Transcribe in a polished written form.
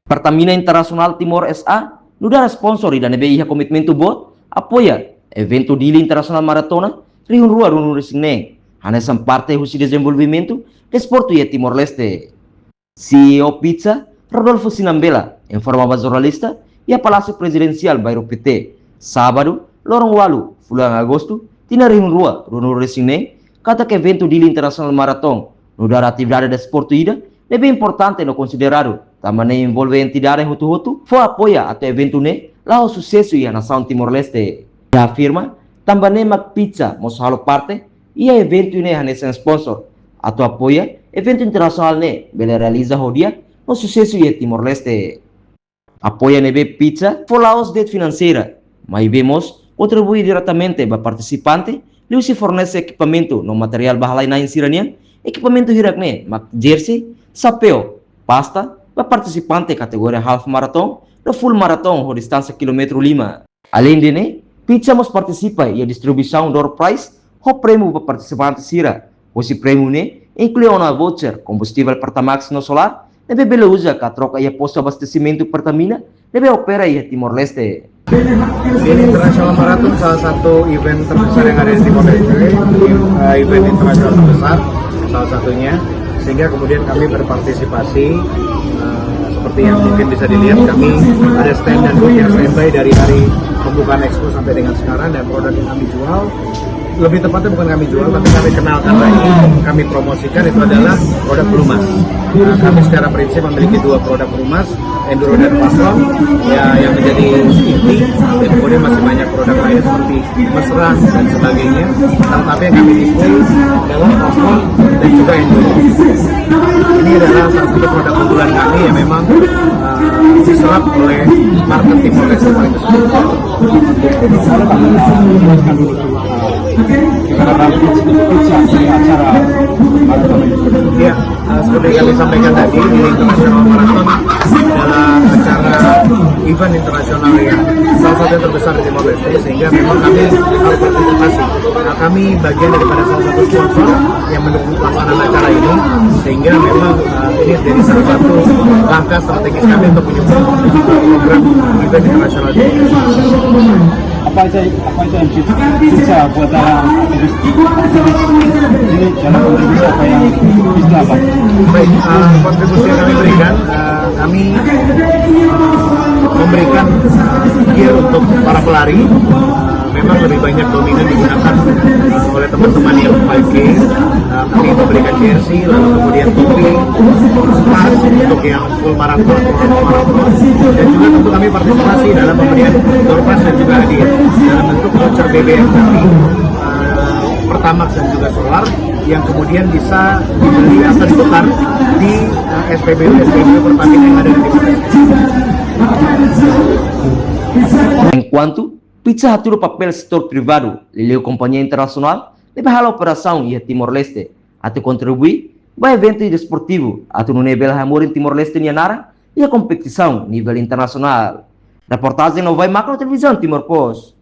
Pertamina Internacional Timor SA no dá sponsor da NBI commitmento bot apoia evento Dili Internacional Maratona Rihun Rua Runu Resineng hanesan parte do desenvolvimento desporto e Timor-Leste. CEO Pizza Rodolfo Sinambela informava jornalista e a Palácio Presidencial Bairro PT sábado lorong walu bulan agosto tina Rihun Rua Runu Resineng kata que evento Dili Internacional Maratona no dar atividade desporto ida é bem importante no considerado também envolve entidades hutu-hutu foi apoia até evento ne lá o sucesso e a nação Timor-Leste. Afirma também Mac Pizza mostrou parte e a evento ne hanesan sponsor atau apoia evento internacional ne bela realiza hodia no sucesso e Timor-Leste. Apoia nebe Pizza foi lá os det financeira, mas vemos contribuir diretamente para participante e se fornece equipamento no material bahalai na insiranian equipamento hirak ne mak jersey, sapeo, pasta para participante categoria half marathon no full marathon ho distância kilometro 5. Além de ne, Pizza mos participa e a distribuição door prize ho prêmio para participante sira. Esse prêmio ne inclui uma voucher combustível Pertamax no solar, deve bela usa ka troca e posto abastecimento Pertamina, deve opera e Timor-Leste. Dili International Marathon salah satu event terbesar yang ada di Timor-Leste, event internasional terbesar salah satunya, sehingga kemudian kami berpartisipasi seperti yang mungkin bisa dilihat kami ada stand dan booth yang standby dari hari pembukaan expo sampai dengan sekarang, dan produk yang kami jual, lebih tepatnya bukan kami jual tapi kami kenalkan lagi, kami promosikan itu adalah produk pelumas. Kami secara prinsip memiliki dua produk pelumas, Enduro dan Paslon ya, yang menjadi inti, dan kemudian masih banyak produk lain seperti mesra dan sebagainya. Tapi yang kami display adalah Paslon dan juga Enduro. Ini adalah salah satu produk unggulan kami yang memang diserap oleh market Timor-Leste paling besar. Ya, seperti yang kami sampaikan tadi, di International Marathon adalah acara event internasional yang salah satu yang terbesar di Timor-Leste, sehingga memang kami harus partisipasi. Nah, kami bagian daripada salah satu sponsor yang mendukung pelaksanaan acara ini, sehingga memang ini jadi salah satu langkah strategis kami untuk menyukseskan program event internasional di apa itu yang bisa buat aktivis ini dalam kontribusi apa yang bisa apa? Baik, kontribusi yang kami berikan, kami memberikan gear untuk para pelari. Memang lebih banyak dominan digunakan oleh teman-teman yang 5K. Kami memberikan jersey, lalu kemudian topi, tas untuk yang full marathon, dan juga tentu kami partisipasi dalam pemberian door prize dan juga hadiah dalam bentuk voucher BBM kami, Pertamax dan juga solar, yang kemudian bisa dibeli atau ditukar di SPBU Pertamina yang ada di Timor-Leste. Enquanto Pizza atua papel setor privado, leleu companhia internacional, leva a operação e a Timor-Leste, até contribuir para evento desportivo, até no nível amor em Timor-Leste e Nara, e a competição nível internacional. Reportagem não vai macro televisão Timor Post.